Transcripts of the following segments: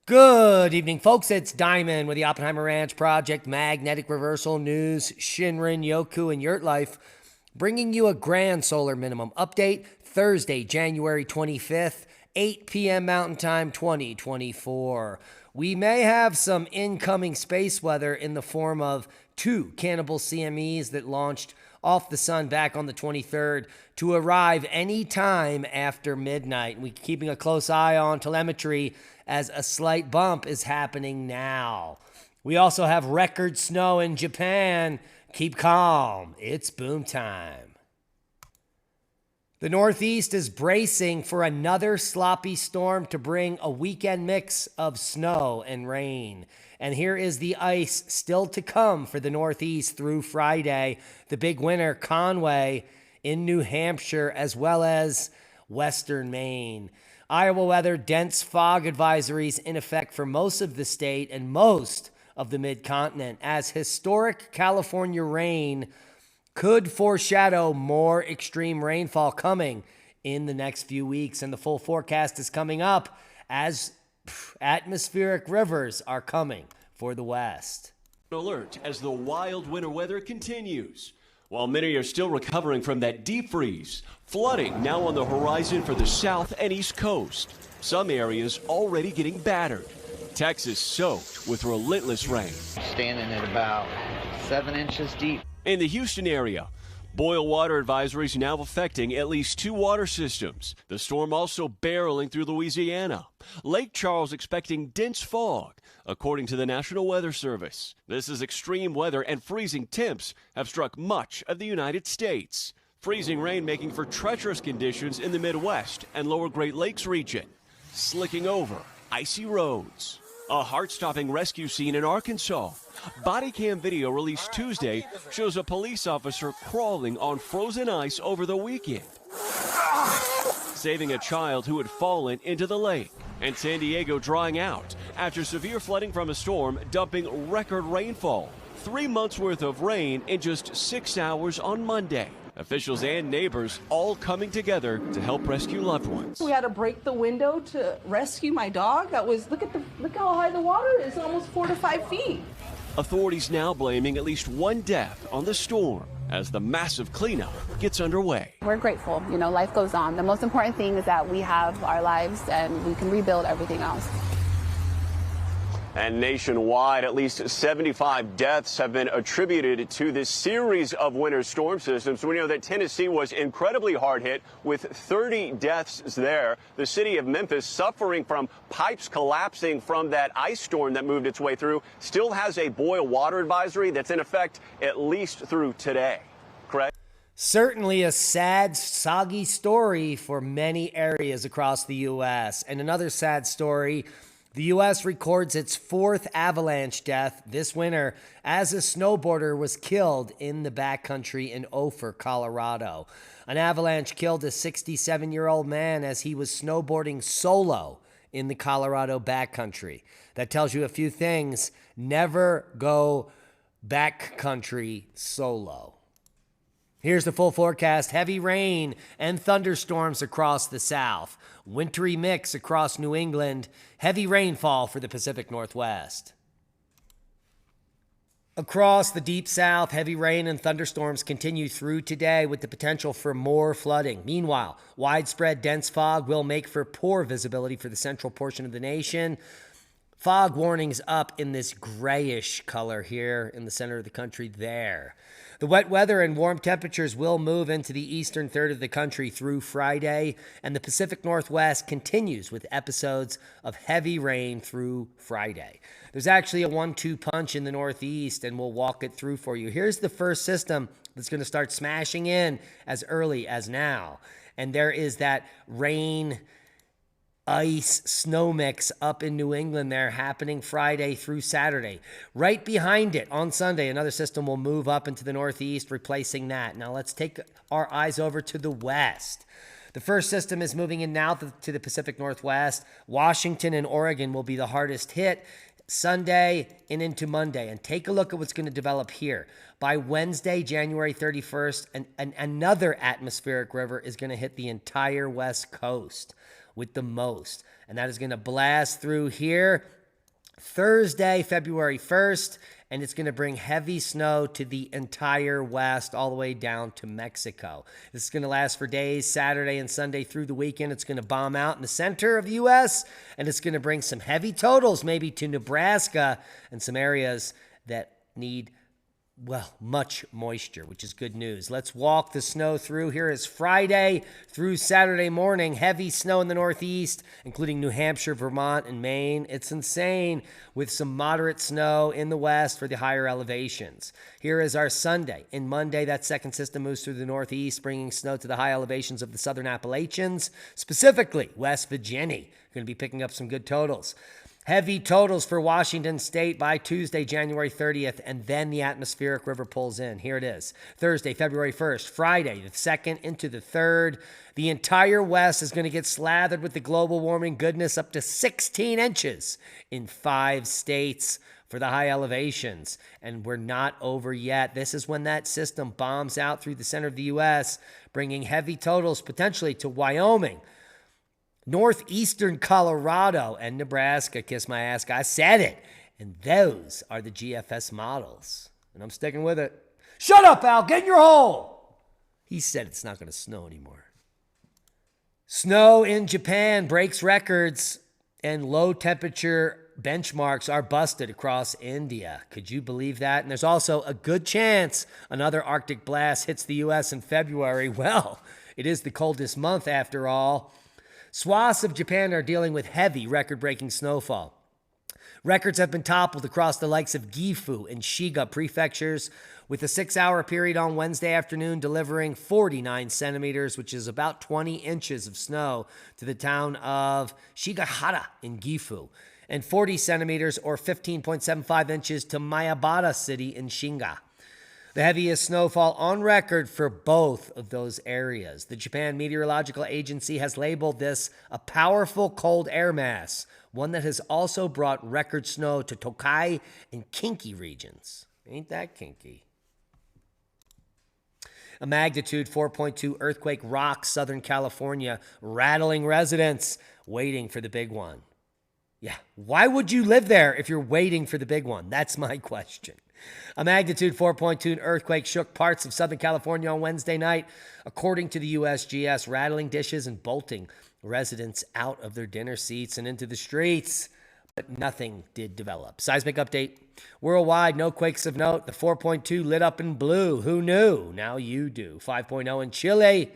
Good evening, folks. It's Diamond with the Oppenheimer Ranch Project Magnetic Reversal News, Shinrin, Yoku, and Yurt Life, bringing you a grand solar minimum update Thursday, January 25th, 8 p.m. Mountain Time 2024. We may have some incoming space weather in the form of two cannibal CMEs that launched off the sun back on the 23rd to arrive any time after midnight. We're keeping a close eye on telemetry as a slight bump is happening now. We also have record snow in Japan. Keep calm. It's boom time. The Northeast is bracing for another sloppy storm to bring a weekend mix of snow and rain. And here is the ice still to come for the Northeast through Friday. The big winner, Conway in New Hampshire, as well as Western Maine. Iowa weather, dense fog advisories in effect for most of the state and most of the mid-continent, as historic California rain could foreshadow more extreme rainfall coming in the next few weeks. And the full forecast is coming up as atmospheric rivers are coming for the West. Alert as the wild winter weather continues. While many are still recovering from that deep freeze, flooding now on the horizon for the south and east coast. Some areas already getting battered. Texas soaked with relentless rain. Standing at about 7 inches deep. In the Houston area, boil water advisories now affecting at least 2 water systems. The storm also barreling through Louisiana. Lake Charles expecting dense fog, according to the National Weather Service. This is extreme weather, and freezing temps have struck much of the United States. Freezing rain making for treacherous conditions in the Midwest and lower Great Lakes region. Slicking over icy roads. A heart-stopping rescue scene in Arkansas. Body cam video released Tuesday shows a police officer crawling on frozen ice over the weekend, saving a child who had fallen into the lake. And San Diego drying out after severe flooding from a storm dumping record rainfall. 3 months worth of rain in just 6 hours on Monday. Officials and neighbors all coming together to help rescue loved ones. We had to break the window to rescue my dog. That was, look how high the water is, almost 4 to 5 feet. Authorities now blaming at least one death on the storm as the massive cleanup gets underway. We're grateful. Life goes on. The most important thing is that we have our lives and we can rebuild everything else. And nationwide, at least 75 deaths have been attributed to this series of winter storm systems. We know that Tennessee was incredibly hard hit with 30 deaths there. The city of Memphis, suffering from pipes collapsing from that ice storm that moved its way through, still has a boil water advisory that's in effect at least through today. Correct? Certainly a sad, soggy story for many areas across the U.S. And another sad story. The U.S. records its 4th avalanche death this winter as a snowboarder was killed in the backcountry in Ophir, Colorado. An avalanche killed a 67-year-old man as he was snowboarding solo in the Colorado backcountry. That tells you a few things. Never go backcountry solo. Here's the full forecast. Heavy rain and thunderstorms across the south. Wintry mix across New England. Heavy rainfall for the Pacific Northwest. Across the deep south, heavy rain and thunderstorms continue through today with the potential for more flooding. Meanwhile, widespread dense fog will make for poor visibility for the central portion of the nation. Fog warnings up in this grayish color here in the center of the country there. The wet weather and warm temperatures will move into the eastern third of the country through Friday, and the Pacific Northwest continues with episodes of heavy rain through Friday. There's actually a 1-2 punch in the Northeast, and we'll walk it through for you. Here's the first system that's going to start smashing in as early as now, and there is that rain, ice, snow mix up in New England there happening Friday through Saturday. Right behind it on Sunday, another system will move up into the Northeast, replacing that. Now let's take our eyes over to the West. The first system is moving in now to the Pacific Northwest. Washington and Oregon will be the hardest hit Sunday and into Monday. And take a look at what's going to develop here. By Wednesday, January 31st, another atmospheric river is going to hit the entire West Coast with the most. And that is going to blast through here Thursday, February 1st, and it's going to bring heavy snow to the entire West, all the way down to Mexico. This is going to last for days, Saturday and Sunday through the weekend. It's going to bomb out in the center of the U.S., and it's going to bring some heavy totals maybe to Nebraska and some areas that need much moisture, which is good news. Let's walk the snow through. Here is Friday through Saturday morning. Heavy snow in the Northeast, including New Hampshire, Vermont, and Maine. It's insane, with some moderate snow in the West for the higher elevations. Here is our Sunday. And Monday, that second system moves through the Northeast, bringing snow to the high elevations of the southern Appalachians, specifically West Virginia. Going to be picking up some good totals. Heavy totals for Washington State by Tuesday, January 30th, and then the atmospheric river pulls in. Here it is. Thursday, February 1st, Friday, the 2nd into the 3rd. The entire West is going to get slathered with the global warming goodness, up to 16 inches in 5 states for the high elevations. And we're not over yet. This is when that system bombs out through the center of the U.S., bringing heavy totals potentially to Wyoming, northeastern Colorado, and Nebraska. Kiss my ass, I said it. And those are the GFS models. And I'm sticking with it. Shut up, Al. Get in your hole. He said it's not going to snow anymore. Snow in Japan breaks records, and low temperature benchmarks are busted across India. Could you believe that? And there's also a good chance another Arctic blast hits the U.S. in February. Well, it is the coldest month after all. Swaths of Japan are dealing with heavy record-breaking snowfall. Records have been toppled across the likes of Gifu and Shiga prefectures, with a 6-hour period on Wednesday afternoon delivering 49 centimeters, which is about 20 inches of snow, to the town of Shigahara in Gifu, and 40 centimeters or 15.75 inches to Mayabara City in Shinga. The heaviest snowfall on record for both of those areas. The Japan Meteorological Agency has labeled this a powerful cold air mass, one that has also brought record snow to Tokai and Kinki regions. Ain't that kinky? A magnitude 4.2 earthquake rocks Southern California, rattling residents waiting for the big one. Yeah, why would you live there if you're waiting for the big one? That's my question. A magnitude 4.2 earthquake shook parts of Southern California on Wednesday night, according to the USGS, rattling dishes and bolting residents out of their dinner seats and into the streets. But nothing did develop. Seismic update. Worldwide, no quakes of note. The 4.2 lit up in blue. Who knew? Now you do. 5.0 in Chile.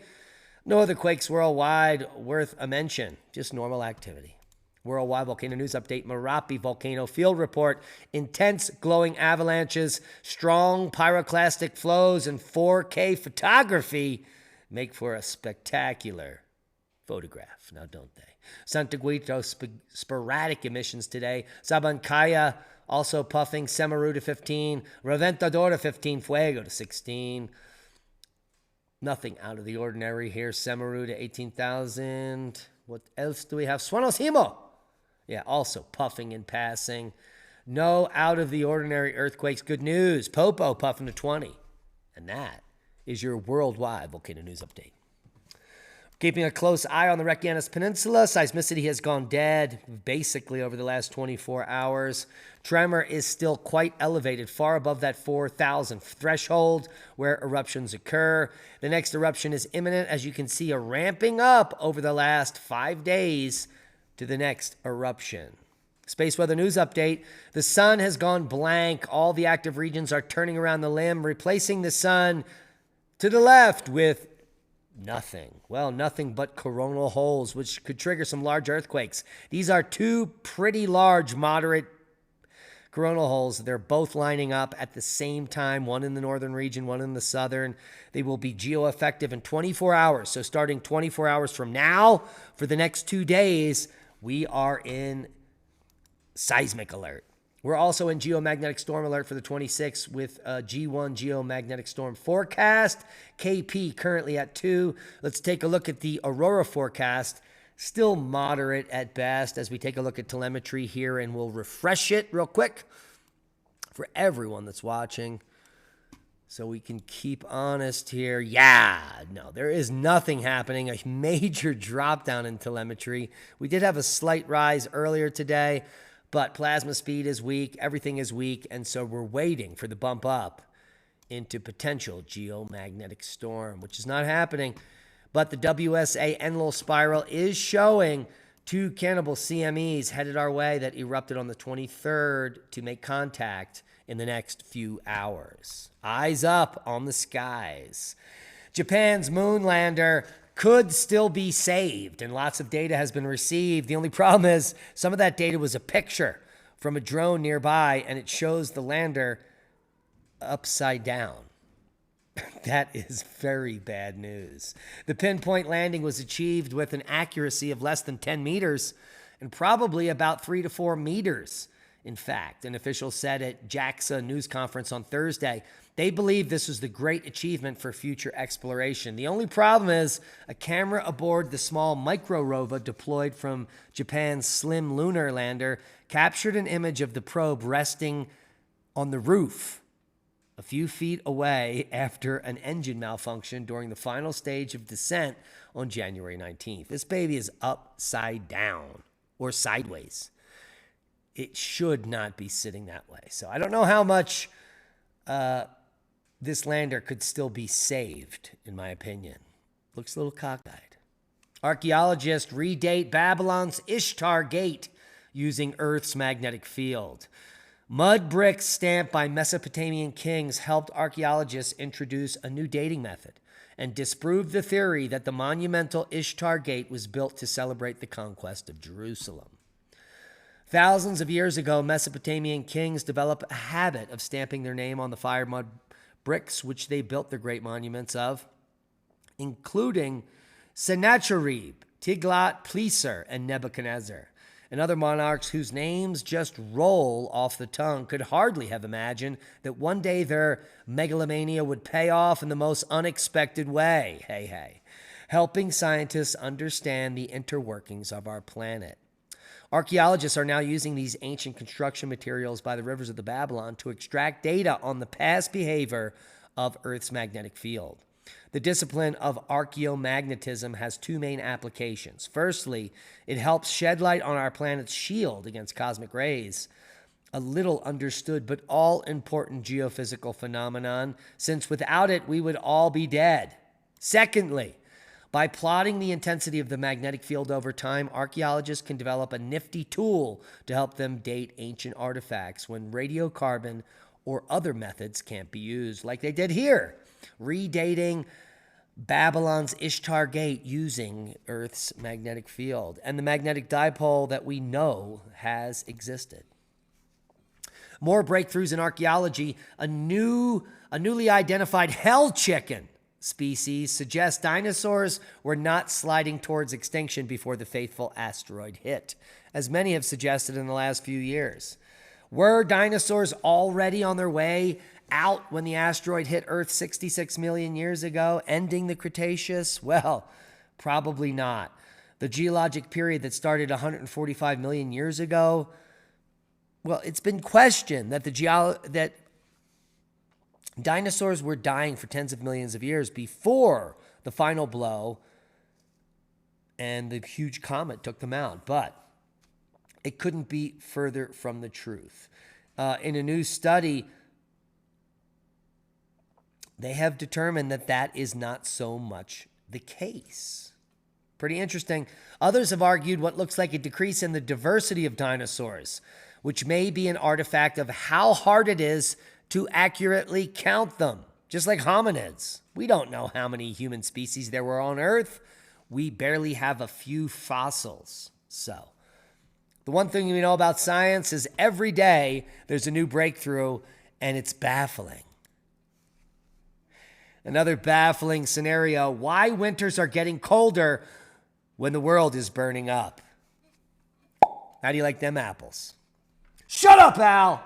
No other quakes worldwide worth a mention. Just normal activity. Worldwide volcano news update. Merapi volcano field report. Intense glowing avalanches, strong pyroclastic flows, and 4K photography make for a spectacular photograph. Now, don't they? Santiaguito, sporadic emissions today. Sabancaya also puffing. Semeru to 15. Reventador to 15. Fuego to 16. Nothing out of the ordinary here. Semeru to 18,000. What else do we have? Suanosimo. Yeah, also puffing and passing. No out of the ordinary earthquakes. Good news. Popo puffing to 20. And that is your worldwide volcano news update. Keeping a close eye on the Reykjanes Peninsula. Seismicity has gone dead basically over the last 24 hours. Tremor is still quite elevated, far above that 4,000 threshold where eruptions occur. The next eruption is imminent, as you can see, a ramping up over the last 5 days to the next eruption. Space weather news update. The sun has gone blank. All the active regions are turning around the limb, replacing the sun to the left with nothing. Well, nothing but coronal holes, which could trigger some large earthquakes. These are two pretty large, moderate coronal holes. They're both lining up at the same time, one in the northern region, one in the southern. They will be geoeffective in 24 hours. So starting 24 hours from now, for the next 2 days, we are in seismic alert. We're also in geomagnetic storm alert for the 26th with a G1 geomagnetic storm forecast. KP currently at 2. Let's take a look at the aurora forecast. Still moderate at best as we take a look at telemetry here, and we'll refresh it real quick for everyone that's watching so we can keep honest here. Yeah, no, there is nothing happening. A major drop down in telemetry. We did have a slight rise earlier today, But plasma speed is weak, everything is weak, and so we're waiting for the bump up into potential geomagnetic storm, which is not happening. But the WSA Enlil spiral is showing two cannibal CMEs headed our way that erupted on the 23rd to make contact in the next few hours. Eyes up on the skies. Japan's moon lander could still be saved, and lots of data has been received. The only problem is some of that data was a picture from a drone nearby, and it shows the lander upside down. That is very bad news. The pinpoint landing was achieved with an accuracy of less than 10 meters and probably about 3 to 4 meters. In fact, an official said at JAXA news conference on Thursday, they believe this was the great achievement for future exploration. The only problem is a camera aboard the small micro rover deployed from Japan's Slim lunar lander captured an image of the probe resting on the roof a few feet away after an engine malfunction during the final stage of descent on January 19th. This baby is upside down or sideways. It should not be sitting that way. So I don't know how much this lander could still be saved, in my opinion. Looks a little cockeyed. Archaeologists redate Babylon's Ishtar Gate using Earth's magnetic field. Mud bricks stamped by Mesopotamian kings helped archaeologists introduce a new dating method and disprove the theory that the monumental Ishtar Gate was built to celebrate the conquest of Jerusalem. Thousands of years ago, Mesopotamian kings developed a habit of stamping their name on the fire mud bricks, which they built their great monuments of, including Sennacherib, Tiglath-Pileser, and Nebuchadnezzar. And other monarchs whose names just roll off the tongue could hardly have imagined that one day their megalomania would pay off in the most unexpected way. Hey, hey. Helping scientists understand the interworkings of our planet. Archaeologists are now using these ancient construction materials by the rivers of the Babylon to extract data on the past behavior of Earth's magnetic field. The discipline of archaeomagnetism has two main applications. Firstly, it helps shed light on our planet's shield against cosmic rays, a little understood but all-important geophysical phenomenon, since without it we would all be dead. Secondly, by plotting the intensity of the magnetic field over time, archaeologists can develop a nifty tool to help them date ancient artifacts when radiocarbon or other methods can't be used, like they did here, redating Babylon's Ishtar Gate using Earth's magnetic field and the magnetic dipole that we know has existed. More breakthroughs in archaeology. A newly identified hell chicken species suggests dinosaurs were not sliding towards extinction before the fateful asteroid hit, as many have suggested in the last few years. Were dinosaurs already on their way out when the asteroid hit Earth 66 million years ago, ending the Cretaceous? Well, probably not. The geologic period that started 145 million years ago, well, it's been questioned that that dinosaurs were dying for tens of millions of years before the final blow and the huge comet took them out. But it couldn't be further from the truth. In a new study, they have determined that that is not so much the case. Pretty interesting. Others have argued what looks like a decrease in the diversity of dinosaurs, which may be an artifact of how hard it is to accurately count them. Just like hominids. We don't know how many human species there were on Earth. We barely have a few fossils. So, the one thing we know about science is every day there's a new breakthrough, and it's baffling. Another baffling scenario, why winters are getting colder when the world is burning up. How do you like them apples? Shut up, Al!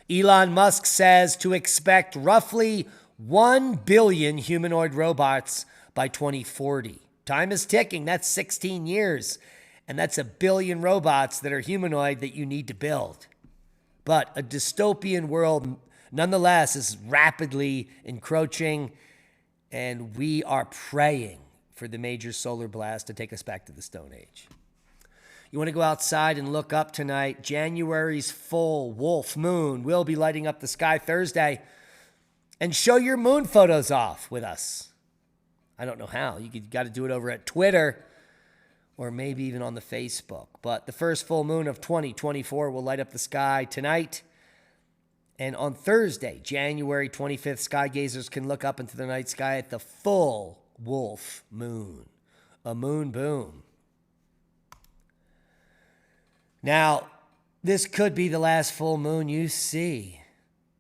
Elon Musk says to expect roughly 1 billion humanoid robots by 2040. Time is ticking. That's 16 years. And that's 1 billion robots that are humanoid that you need to build. But a dystopian world, nonetheless, is rapidly encroaching, and we are praying for the major solar blast to take us back to the Stone Age. You want to go outside and look up tonight. January's full wolf moon will be lighting up the sky Thursday. And show your moon photos off with us. I don't know how. You got to do it over at Twitter or maybe even on the Facebook. But the first full moon of 2024 will light up the sky tonight. And on Thursday, January 25th, sky gazers can look up into the night sky at the full wolf moon. A moon boom. Now, this could be the last full moon you see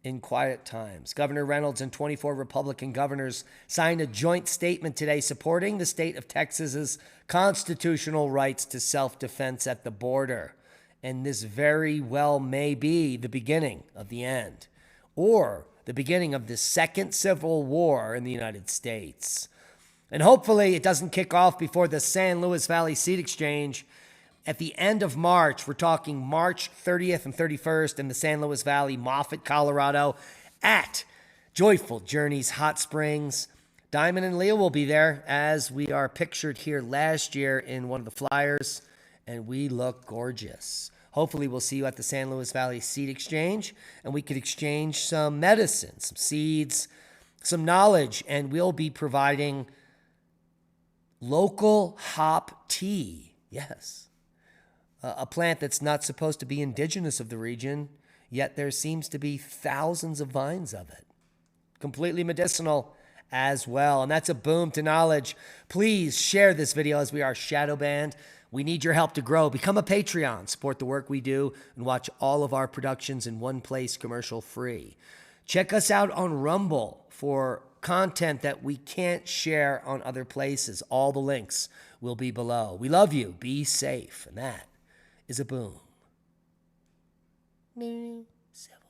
in quiet times. Governor Reynolds and 24 Republican governors signed a joint statement today supporting the state of Texas's constitutional rights to self-defense at the border. And this very well may be the beginning of the end, or the beginning of the second civil war in the United States. And hopefully it doesn't kick off before the San Luis Valley Seat Exchange at the end of March. We're talking March 30th and 31st in the San Luis Valley, Moffett, Colorado, at Joyful Journeys Hot Springs. Diamond and Leah will be there, as we are pictured here last year in one of the flyers, and we look gorgeous. Hopefully we'll see you at the San Luis Valley Seed Exchange, and we could exchange some medicine, some seeds, some knowledge, and we'll be providing local hop tea. Yes. A plant that's not supposed to be indigenous of the region, yet there seems to be thousands of vines of it. Completely medicinal as well. And that's a boom to knowledge. Please share this video as we are shadow banned. We need your help to grow. Become a Patreon. Support the work we do and watch all of our productions in one place, commercial free. Check us out on Rumble for content that we can't share on other places. All the links will be below. We love you. Be safe. And that is a boom. Civil.